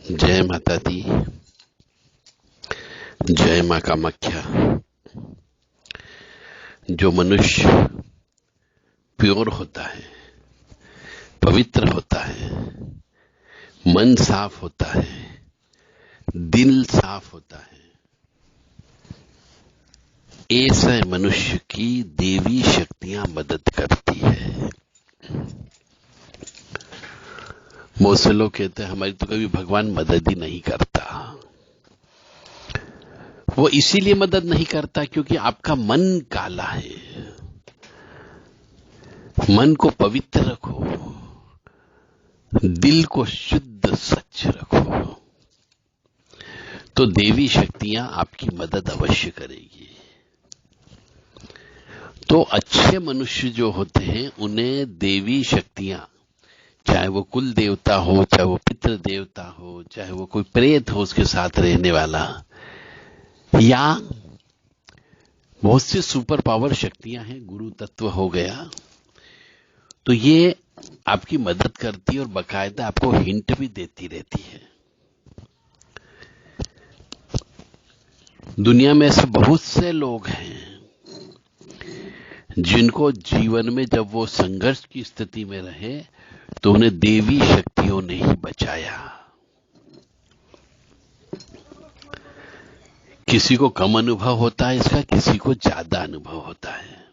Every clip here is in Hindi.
जय माता दी, जय माँ कामाख्या। जो मनुष्य प्योर होता है, पवित्र होता है, मन साफ होता है, दिल साफ होता है, ऐसे मनुष्य की देवी शक्तियां मदद करती है। बहुत से लोग कहते हैं हमारी तो कभी भगवान मदद ही नहीं करता। वो इसीलिए मदद नहीं करता क्योंकि आपका मन काला है। मन को पवित्र रखो, दिल को शुद्ध सच रखो, तो देवी शक्तियां आपकी मदद अवश्य करेगी। तो अच्छे मनुष्य जो होते हैं उन्हें देवी शक्तियां, चाहे वो कुल देवता हो, चाहे वो पितृ देवता हो, चाहे वो कोई प्रेत हो उसके साथ रहने वाला, या बहुत सी सुपर पावर शक्तियां हैं, गुरु तत्व हो गया, तो ये आपकी मदद करती है और बाकायदा आपको हिंट भी देती रहती है। दुनिया में ऐसे बहुत से लोग हैं जिनको जीवन में जब वो संघर्ष की स्थिति में रहे तो उन्हें देवी शक्तियों ने ही बचाया। किसी को कम अनुभव होता है इसका, किसी को ज्यादा अनुभव होता है।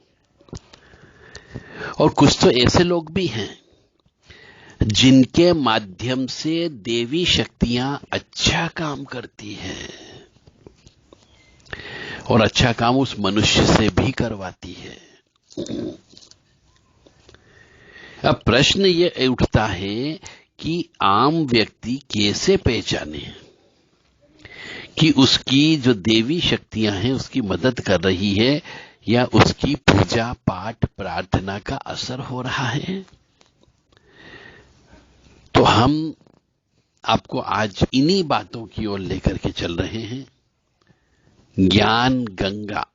और कुछ तो ऐसे लोग भी हैं जिनके माध्यम से देवी शक्तियां अच्छा काम करती हैं और अच्छा काम उस मनुष्य से भी करवाती है। अब प्रश्न ये उठता है कि आम व्यक्ति कैसे पहचाने कि उसकी जो देवी शक्तियां हैं उसकी मदद कर रही है या उसकी पूजा पाठ प्रार्थना का असर हो रहा है। तो हम आपको आज इन्हीं बातों की ओर लेकर के चल रहे हैं। ज्ञान गंगा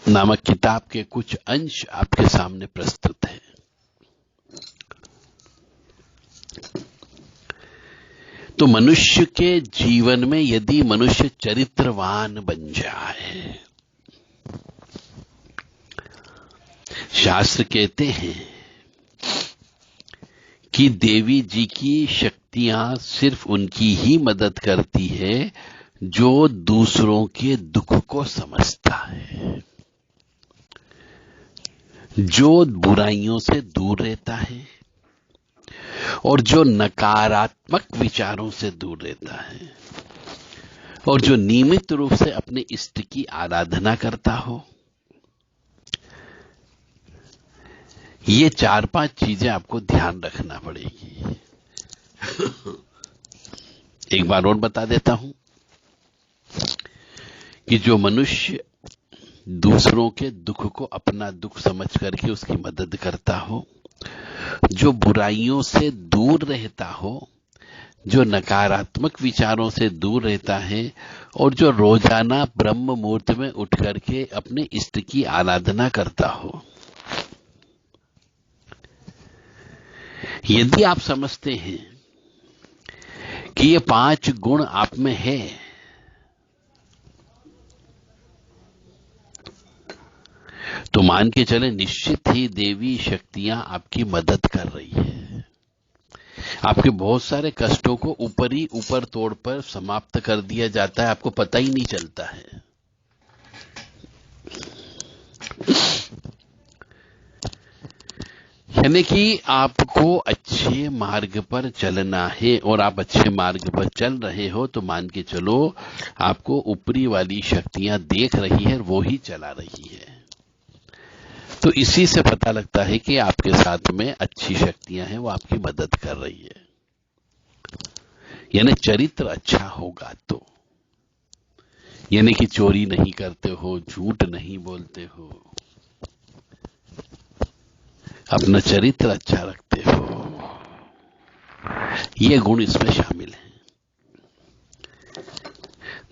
नामक किताब के कुछ अंश आपके सामने प्रस्तुत हैं। तो मनुष्य के जीवन में यदि मनुष्य चरित्रवान बन जाए, शास्त्र कहते हैं कि देवी जी की शक्तियां सिर्फ उनकी ही मदद करती है जो दूसरों के दुख को समझता है, जो बुराइयों से दूर रहता है और जो नकारात्मक विचारों से दूर रहता है और जो नियमित रूप से अपने इष्ट की आराधना करता हो। ये 4-5 चीजें आपको ध्यान रखना पड़ेगी। एक बार और बता देता हूं कि जो मनुष्य दूसरों के दुख को अपना दुख समझ करके उसकी मदद करता हो, जो बुराइयों से दूर रहता हो, जो नकारात्मक विचारों से दूर रहता है और जो रोजाना ब्रह्म मुहूर्त में उठ करके अपने इष्ट की आराधना करता हो, यदि आप समझते हैं कि ये 5 गुण आप में है, तो मान के चले निश्चित ही देवी शक्तियां आपकी मदद कर रही है। आपके बहुत सारे कष्टों को ऊपर तोड़ पर समाप्त कर दिया जाता है, आपको पता ही नहीं चलता है। यानी कि आपको अच्छे मार्ग पर चलना है और आप अच्छे मार्ग पर चल रहे हो तो मान के चलो आपको ऊपरी वाली शक्तियां देख रही है, वो ही चला रही है। तो इसी से पता लगता है कि आपके साथ में अच्छी शक्तियां हैं, वो आपकी मदद कर रही है। यानी चरित्र अच्छा होगा तो, यानी कि चोरी नहीं करते हो, झूठ नहीं बोलते हो, अपना चरित्र अच्छा रखते हो, ये गुण इसमें शामिल है।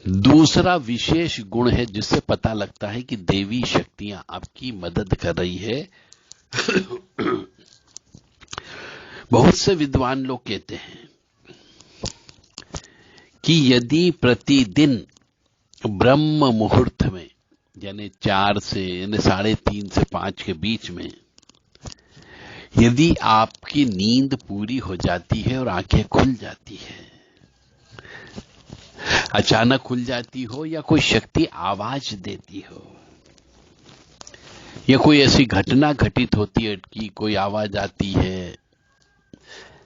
दूसरा विशेष गुण है जिससे पता लगता है कि देवी शक्तियां आपकी मदद कर रही है। बहुत से विद्वान लोग कहते हैं कि यदि प्रतिदिन ब्रह्म मुहूर्त में, यानी 4 से यानी 3:30 से 5 के बीच में, यदि आपकी नींद पूरी हो जाती है और आंखें खुल जाती है, अचानक खुल जाती हो या कोई शक्ति आवाज देती हो, या कोई ऐसी घटना घटित होती है कि कोई आवाज आती है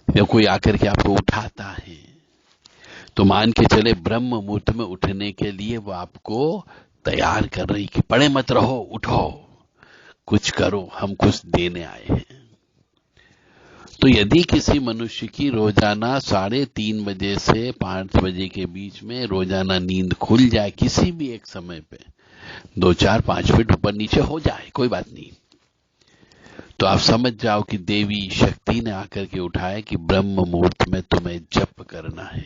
या कोई आकर के आपको उठाता है, तो मान के चले ब्रह्म मुहूर्त में उठने के लिए वो आपको तैयार कर रही कि पड़े मत रहो, उठो, कुछ करो, हम कुछ देने आए हैं। तो यदि किसी मनुष्य की रोजाना 3:30 बजे से 5 बजे के बीच में रोजाना नींद खुल जाए, किसी भी एक समय पे 2, 4, 5 फीट ऊपर नीचे हो जाए, कोई बात नहीं, तो आप समझ जाओ कि देवी शक्ति ने आकर के उठाया कि ब्रह्म मुहूर्त में तुम्हें जप करना है।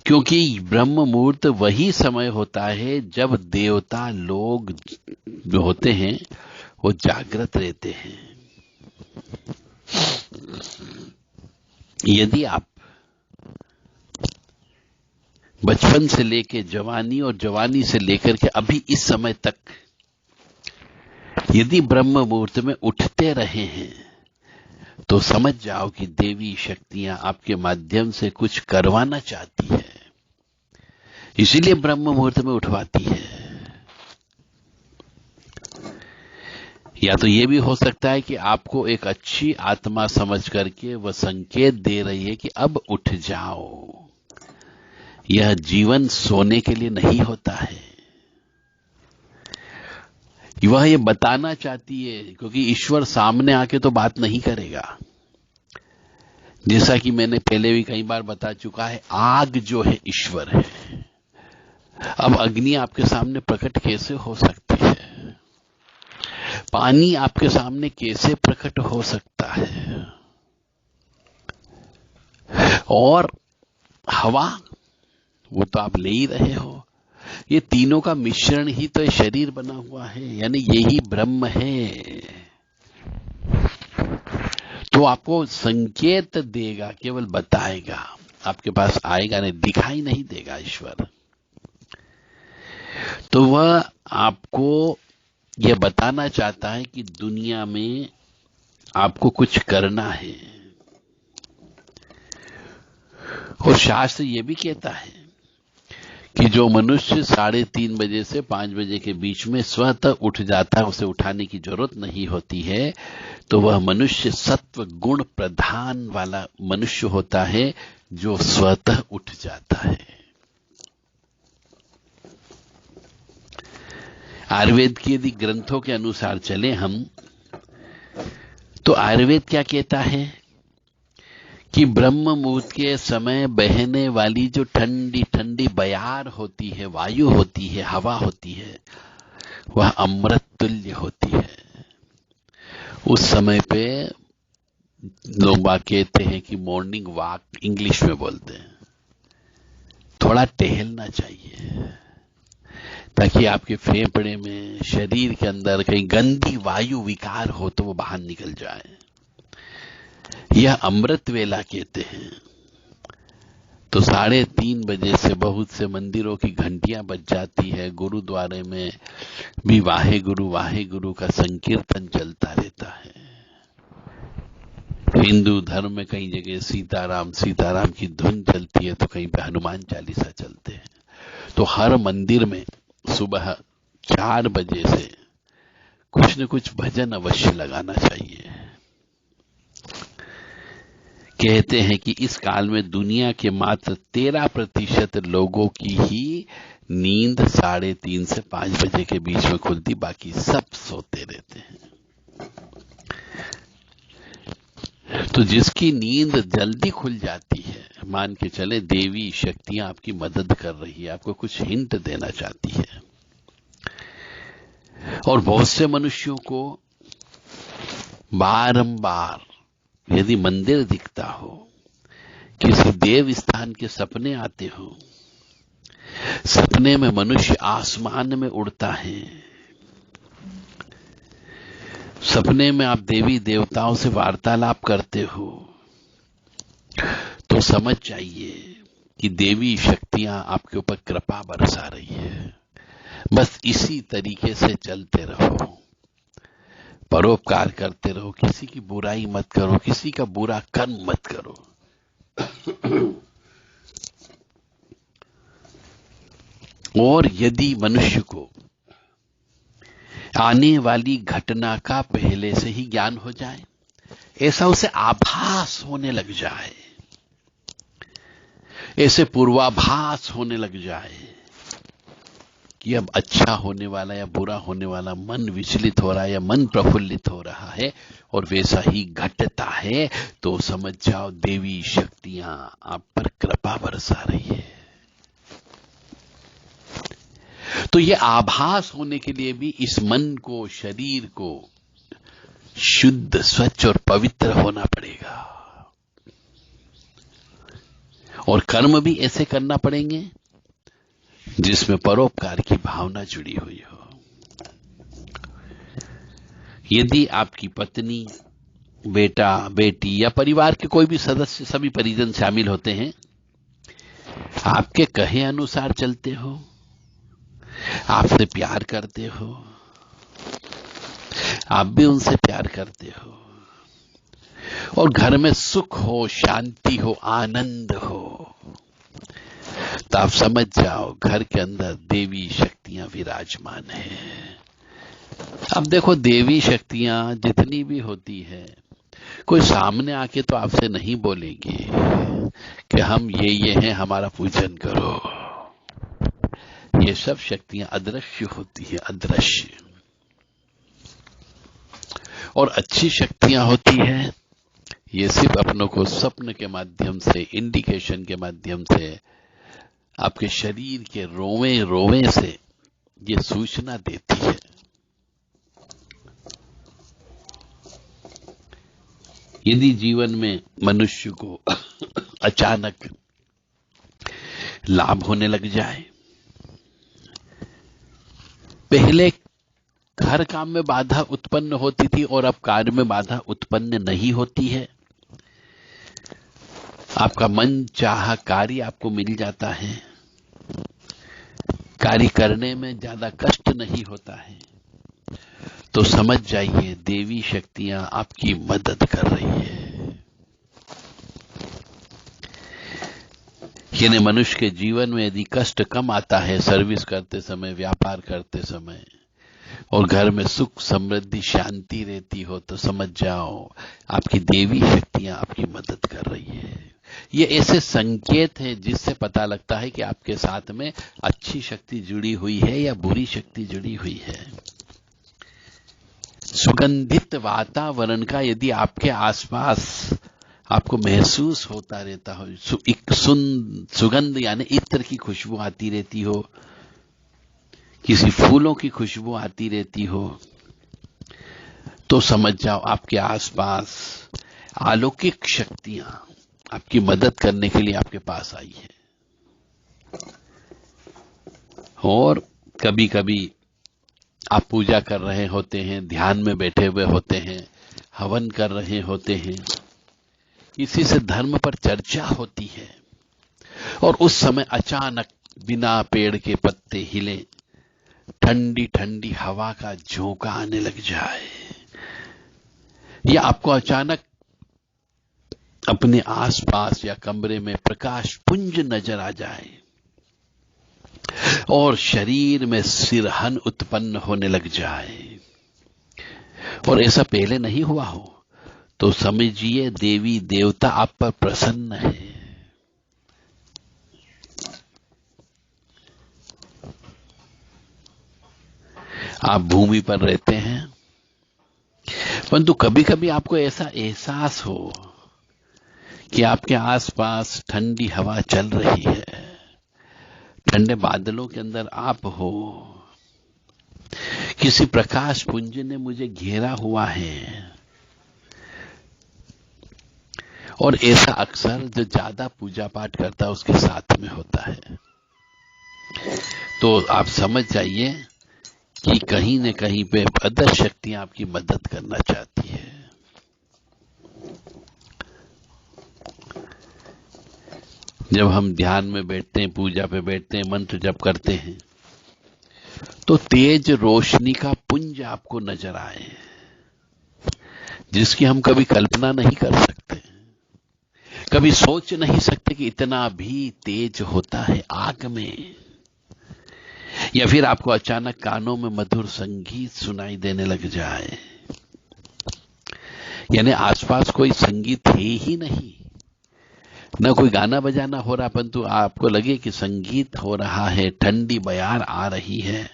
क्योंकि ब्रह्म मुहूर्त वही समय होता है जब देवता लोग जो होते हैं वो जागृत रहते हैं। यदि आप बचपन से लेकर जवानी और जवानी से लेकर के अभी इस समय तक यदि ब्रह्म मुहूर्त में उठते रहे हैं, तो समझ जाओ कि देवी शक्तियां आपके माध्यम से कुछ करवाना चाहती है, इसीलिए ब्रह्म मुहूर्त में उठवाती है। या तो यह भी हो सकता है कि आपको एक अच्छी आत्मा समझ करके वह संकेत दे रही है कि अब उठ जाओ, यह जीवन सोने के लिए नहीं होता है। वह ये बताना चाहती है, क्योंकि ईश्वर सामने आके तो बात नहीं करेगा। जैसा कि मैंने पहले भी कई बार बता चुका है, आग जो है ईश्वर है। अब अग्नि आपके सामने प्रकट कैसे हो सकती है? पानी आपके सामने कैसे प्रकट हो सकता है? और हवा, वो तो आप ले ही रहे हो। ये तीनों का मिश्रण ही तो शरीर बना हुआ है, यानी यही ब्रह्म है। तो आपको संकेत देगा, केवल बताएगा, आपके पास आएगा नहीं, दिखाई नहीं देगा ईश्वर। तो वह आपको यह बताना चाहता है कि दुनिया में आपको कुछ करना है। और शास्त्र यह भी कहता है कि जो मनुष्य 3:30 बजे से 5 बजे के बीच में स्वतः उठ जाता है, उसे उठाने की जरूरत नहीं होती है, तो वह मनुष्य सत्व गुण प्रधान वाला मनुष्य होता है जो स्वतः उठ जाता है। आयुर्वेद के यदि ग्रंथों के अनुसार चले हम, तो आयुर्वेद क्या कहता है कि ब्रह्म मुहूर्त के समय बहने वाली जो ठंडी ठंडी बयार होती है, वायु होती है, हवा होती है, वह अमृत तुल्य होती है। उस समय पे लोग कहते हैं कि मॉर्निंग वॉक, इंग्लिश में बोलते हैं, थोड़ा टहलना चाहिए ताकि आपके फेफड़े में, शरीर के अंदर कहीं गंदी वायु विकार हो तो वो बाहर निकल जाए। यह अमृत वेला कहते हैं। तो 3:30 बजे से बहुत से मंदिरों की घंटियां बज जाती है, गुरुद्वारे में भी वाहे गुरु का संकीर्तन चलता रहता है। हिंदू धर्म में कई जगह सीताराम सीताराम की धुन चलती है, तो कहीं पे हनुमान चालीसा चलते हैं। तो हर मंदिर में सुबह 4 बजे से कुछ न कुछ भजन अवश्य लगाना चाहिए। कहते हैं कि इस काल में दुनिया के मात्र 13% लोगों की ही नींद 3:30 से 5 बजे के बीच में खुलती, बाकी सब सोते रहते हैं। तो जिसकी नींद जल्दी खुल जाती है, मान के चले देवी शक्तियां आपकी मदद कर रही है, आपको कुछ हिंट देना चाहती है। और बहुत से मनुष्यों को बारंबार यदि मंदिर दिखता हो, किसी देव स्थान के सपने आते हो, सपने में मनुष्य आसमान में उड़ता है, सपने में आप देवी देवताओं से वार्तालाप करते हो, तो तो समझ जाइए कि देवी शक्तियां आपके ऊपर कृपा बरसा रही है। बस इसी तरीके से चलते रहो, परोपकार करते रहो, किसी की बुराई मत करो, किसी का बुरा कर्म मत करो। और यदि मनुष्य को आने वाली घटना का पहले से ही ज्ञान हो जाए, ऐसा उसे आभास होने लग जाए, ऐसे पूर्वाभास होने लग जाए कि अब अच्छा होने वाला या बुरा होने वाला, मन विचलित हो रहा है या मन प्रफुल्लित हो रहा है, और वैसा ही घटता है, तो समझ जाओ देवी शक्तियां आप पर कृपा बरसा रही है। तो ये आभास होने के लिए भी इस मन को, शरीर को शुद्ध, स्वच्छ और पवित्र होना पड़ेगा, और कर्म भी ऐसे करना पड़ेंगे जिसमें परोपकार की भावना जुड़ी हुई हो। यदि आपकी पत्नी, बेटा, बेटी या परिवार के कोई भी सदस्य, सभी परिजन शामिल होते हैं, आपके कहे अनुसार चलते हो, आपसे प्यार करते हो, आप भी उनसे प्यार करते हो, और घर में सुख हो, शांति हो, आनंद हो, तो आप समझ जाओ घर के अंदर देवी शक्तियां विराजमान हैं। अब देखो, देवी शक्तियां जितनी भी होती है, कोई सामने आके तो आपसे नहीं बोलेगी कि हम ये हैं, हमारा पूजन करो। ये सब शक्तियां अदृश्य होती है, अदृश्य। और अच्छी शक्तियां होती है, ये सिर्फ अपनों को स्वप्न के माध्यम से, इंडिकेशन के माध्यम से, आपके शरीर के रोवे रोवे से ये सूचना देती है। यदि जीवन में मनुष्य को अचानक लाभ होने लग जाए, पहले हर काम में बाधा उत्पन्न होती थी और अब कार्य में बाधा उत्पन्न नहीं होती है, आपका मन चाहा कार्य आपको मिल जाता है, कार्य करने में ज्यादा कष्ट नहीं होता है, तो समझ जाइए देवी शक्तियां आपकी मदद कर रही है। यानी मनुष्य के जीवन में यदि कष्ट कम आता है, सर्विस करते समय, व्यापार करते समय, और घर में सुख, समृद्धि, शांति रहती हो, तो समझ जाओ आपकी देवी शक्तियां आपकी मदद कर रही है। ये ऐसे संकेत हैं जिससे पता लगता है कि आपके साथ में अच्छी शक्ति जुड़ी हुई है या बुरी शक्ति जुड़ी हुई है। सुगंधित वातावरण का यदि आपके आसपास आपको महसूस होता रहता हो, एक सुगंध यानी इत्र की खुशबू आती रहती हो, किसी फूलों की खुशबू आती रहती हो, तो समझ जाओ आपके आसपास अलौकिक शक्तियां आपकी मदद करने के लिए आपके पास आई है। और कभी कभी आप पूजा कर रहे होते हैं, ध्यान में बैठे हुए होते हैं, हवन कर रहे होते हैं, इसी से धर्म पर चर्चा होती है, और उस समय अचानक बिना पेड़ के पत्ते हिले ठंडी ठंडी हवा का झोंका आने लग जाए, या आपको अचानक अपने आसपास या कमरे में प्रकाश पुंज नजर आ जाए और शरीर में सिरहन उत्पन्न होने लग जाए, और ऐसा पहले नहीं हुआ हो, तो समझिए देवी देवता आप पर प्रसन्न है। आप भूमि पर रहते हैं, परंतु कभी कभी आपको ऐसा एहसास हो कि आपके आसपास ठंडी हवा चल रही है, ठंडे बादलों के अंदर आप हो, किसी प्रकाश पुंज ने मुझे घेरा हुआ है। और ऐसा अक्सर जो ज्यादा पूजा पाठ करता है उसके साथ में होता है। तो आप समझ जाइए कि कहीं न कहीं पे अदृश्य शक्तियां आपकी मदद करना चाहती है। जब हम ध्यान में बैठते हैं, पूजा पे बैठते हैं, मंत्र जप करते हैं, तो तेज रोशनी का पुंज आपको नजर आए, जिसकी हम कभी कल्पना नहीं कर सकते, कभी सोच नहीं सकते कि इतना भी तेज होता है आग में। या फिर आपको अचानक कानों में मधुर संगीत सुनाई देने लग जाए, यानी आसपास कोई संगीत है ही नहीं, न कोई गाना बजाना हो रहा, परंतु आपको लगे कि संगीत हो रहा है, ठंडी बयार आ रही है।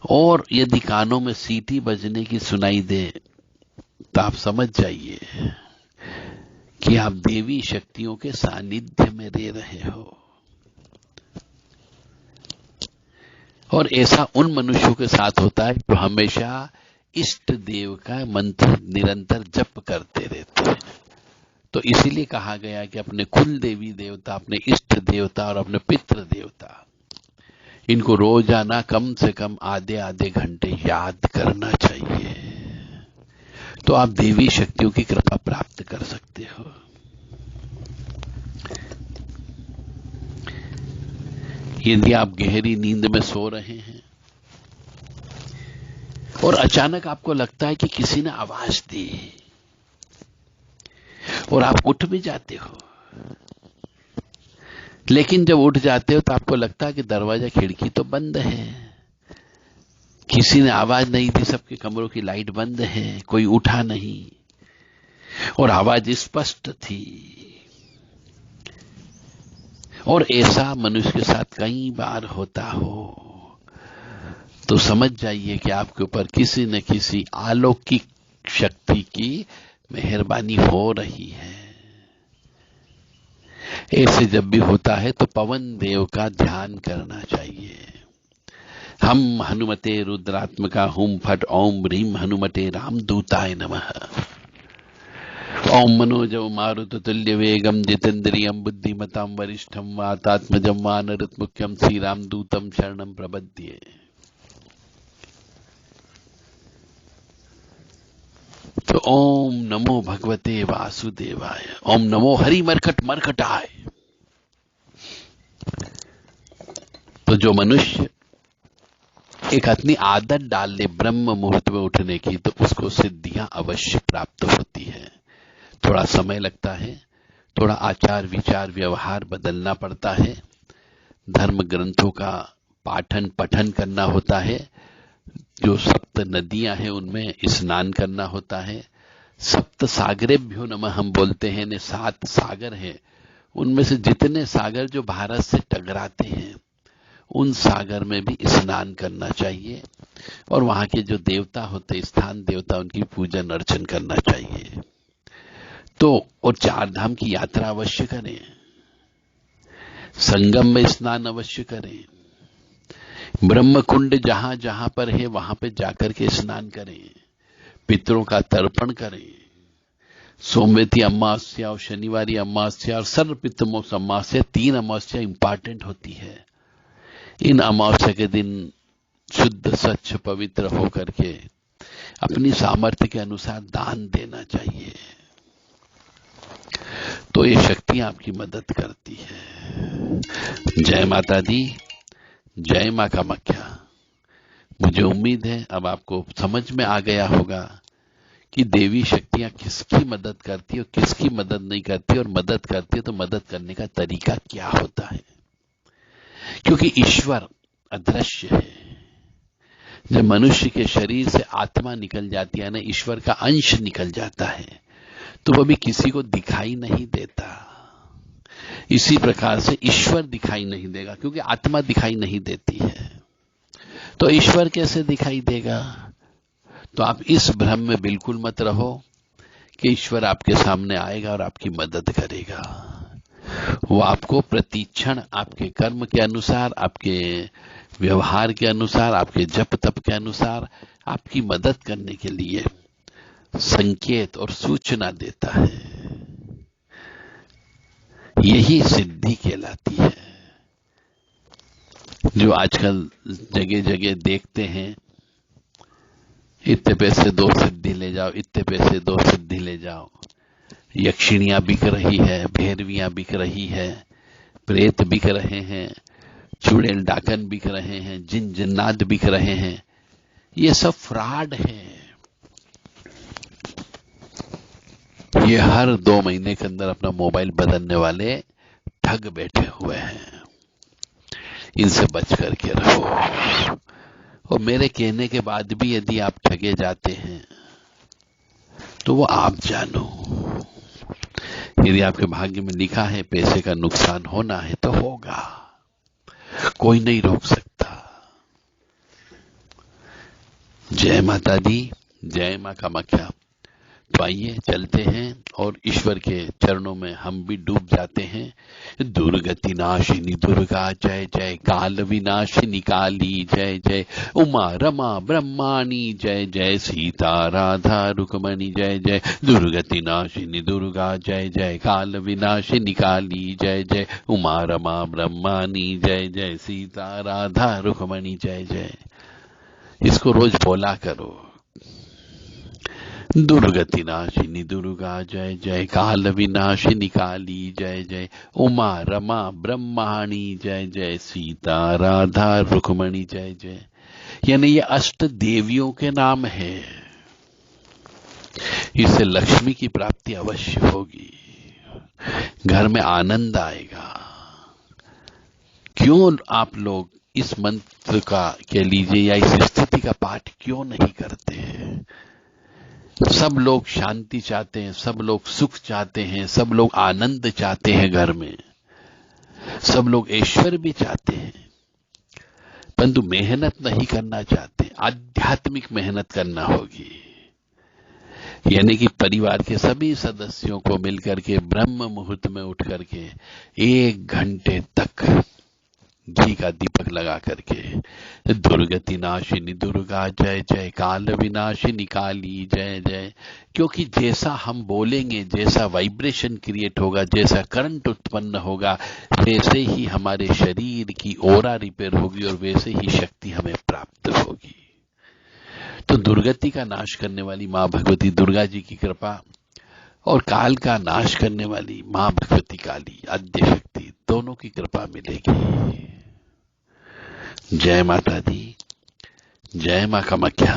और यदि कानों में सीटी बजने की सुनाई दे, तो आप समझ जाइए कि आप देवी शक्तियों के सानिध्य में रह रहे हो। और ऐसा उन मनुष्यों के साथ होता है जो हमेशा इष्ट देव का मंत्र निरंतर जप करते रहते हैं। तो इसीलिए कहा गया कि अपने कुल देवी देवता, अपने इष्ट देवता और अपने पितृ देवता, इनको रोजाना कम से कम आधे आधे घंटे याद करना चाहिए, तो आप देवी शक्तियों की कृपा प्राप्त कर सकते हो। यदि आप गहरी नींद में सो रहे हैं और अचानक आपको लगता है कि किसी ने आवाज दी और आप उठ भी जाते हो, लेकिन जब उठ जाते हो तो आपको लगता है कि दरवाजा खिड़की तो बंद है, किसी ने आवाज नहीं दी, सबके कमरों की लाइट बंद है, कोई उठा नहीं और आवाज स्पष्ट थी। और ऐसा मनुष्य के साथ कई बार होता हो, तो समझ जाइए कि आपके ऊपर किसी न किसी अलौकिक शक्ति की मेहरबानी हो रही है। ऐसे जब भी होता है तो पवन देव का ध्यान करना चाहिए। हम हनुमते रुद्रात्मका हुम फट ओम ह्रीम हनुमते रामदूताय नमः। ओम मनोजव मारुत तुल्य वेगम जितेन्द्रियम बुद्धिमताम वरिष्ठम वातात्मजम वानरत मुख्यम श्री रामदूतम शरणम प्रपद्ये। तो ओम नमो भगवते वासुदेवाय, ओम नमो हरि मरकट मरकटाय। तो जो मनुष्य एक अपनी आदत डाल ले ब्रह्म मुहूर्त में उठने की, तो उसको सिद्धियां अवश्य प्राप्त होती है। थोड़ा समय लगता है, थोड़ा आचार विचार व्यवहार बदलना पड़ता है, धर्म ग्रंथों का पाठन पठन करना होता है, जो सप्त नदियां हैं उनमें स्नान करना होता है, सप्त सागरेभ्यो नमः हम बोलते हैं ने 7 सागर हैं, उनमें से जितने सागर जो भारत से टकराते हैं उन सागर में भी स्नान करना चाहिए, और वहां के जो देवता होते, स्थान देवता, उनकी पूजन अर्चन करना चाहिए। तो और 4 धाम की यात्रा अवश्य करें, संगम में स्नान अवश्य करें, ब्रह्म कुंड जहां जहां पर है वहां पे जाकर के स्नान करें, पितरों का तर्पण करें। सोमवती अमावस्या और शनिवारी अमावस्या और सर्वपितृमोक्ष अमावस्या, 3 अमावस्या इंपॉर्टेंट होती है। इन अमावस्या के दिन शुद्ध स्वच्छ पवित्र होकर के अपनी सामर्थ्य के अनुसार दान देना चाहिए, तो ये शक्तियां आपकी मदद करती है। जय माता दी, जय मां कामाख्या। मुझे उम्मीद है अब आपको समझ में आ गया होगा कि देवी शक्तियां किसकी मदद करती है और किसकी मदद नहीं करती, और मदद करती है तो मदद करने का तरीका क्या होता है। क्योंकि ईश्वर अदृश्य है। जब मनुष्य के शरीर से आत्मा निकल जाती है ना, ईश्वर का अंश निकल जाता है, तो वो भी किसी को दिखाई नहीं देता। इसी प्रकार से ईश्वर दिखाई नहीं देगा, क्योंकि आत्मा दिखाई नहीं देती है, तो ईश्वर कैसे दिखाई देगा। तो आप इस भ्रम में बिल्कुल मत रहो कि ईश्वर आपके सामने आएगा और आपकी मदद करेगा। वो आपको प्रतिक्षण आपके कर्म के अनुसार, आपके व्यवहार के अनुसार, आपके जप तप के अनुसार आपकी मदद करने के लिए संकेत और सूचना देता है। यही सिद्धि कहलाती है। जो आजकल जगह जगह देखते हैं, इतने पैसे 2 सिद्धि ले जाओ, इतने पैसे 2 सिद्धि ले जाओ, यक्षिणियां बिक रही है, भैरवियां बिक रही है, प्रेत बिक रहे हैं, चुड़ैल डाकन बिक रहे हैं, जिन जिन्नात बिक रहे हैं। ये सब फ्रॉड है। ये हर 2 महीने के अंदर अपना मोबाइल बदलने वाले ठग बैठे हुए हैं। इनसे बच करके रहो। और मेरे कहने के बाद भी यदि आप ठगे जाते हैं तो वो आप जानो। यदि आपके भाग्य में लिखा है पैसे का नुकसान होना है तो होगा, कोई नहीं रोक सकता। जय माता दी, जय मां कामाख्या। तो आइए चलते हैं और ईश्वर के चरणों में हम भी डूब जाते हैं। दुर्गति नाशिनी दुर्गा जय जय, काल विनाशिनी काली जय जय, उमा रमा ब्रह्माणी जय जय, सीता राधा रुक्मणी जय जय। दुर्गति नाशिनी दुर्गा जय जय, काल विनाशिनी काली जय जय, उमा रमा ब्रह्माणी जय जय, सीता राधा रुक्मणी जय जय। इसको रोज बोला करो। दुर्गति नाशिनी दुर्गा जय जय, काल विनाशिनी काली जय जय, उमा रमा ब्रह्माणी जय जय, सीता राधा रुक्मणी जय जय। यानी ये अष्ट देवियों के नाम है। इससे लक्ष्मी की प्राप्ति अवश्य होगी, घर में आनंद आएगा। क्यों आप लोग इस मंत्र का कह लीजिए या इस स्थिति का पाठ क्यों नहीं करते हैं? सब लोग शांति चाहते हैं, सब लोग सुख चाहते हैं, सब लोग आनंद चाहते हैं, घर में सब लोग ऐश्वर्य भी चाहते हैं, परंतु मेहनत नहीं करना चाहते। आध्यात्मिक मेहनत करना होगी। यानी कि परिवार के सभी सदस्यों को मिलकर के ब्रह्म मुहूर्त में उठ करके 1 घंटे तक घी का दीपक लगा करके दुर्गति नाशिनी दुर्गा जय जय, काल विनाशिनी काली जय जय। क्योंकि जैसा हम बोलेंगे, जैसा वाइब्रेशन क्रिएट होगा, जैसा करंट उत्पन्न होगा, वैसे ही हमारे शरीर की ओरा रिपेयर होगी और वैसे ही शक्ति हमें प्राप्त होगी। तो दुर्गति का नाश करने वाली मां भगवती दुर्गा जी की कृपा और काल का नाश करने वाली मां भगवती काली आद्य शक्ति, दोनों की कृपा मिलेगी। जय माता दी, जय मां कामाख्या।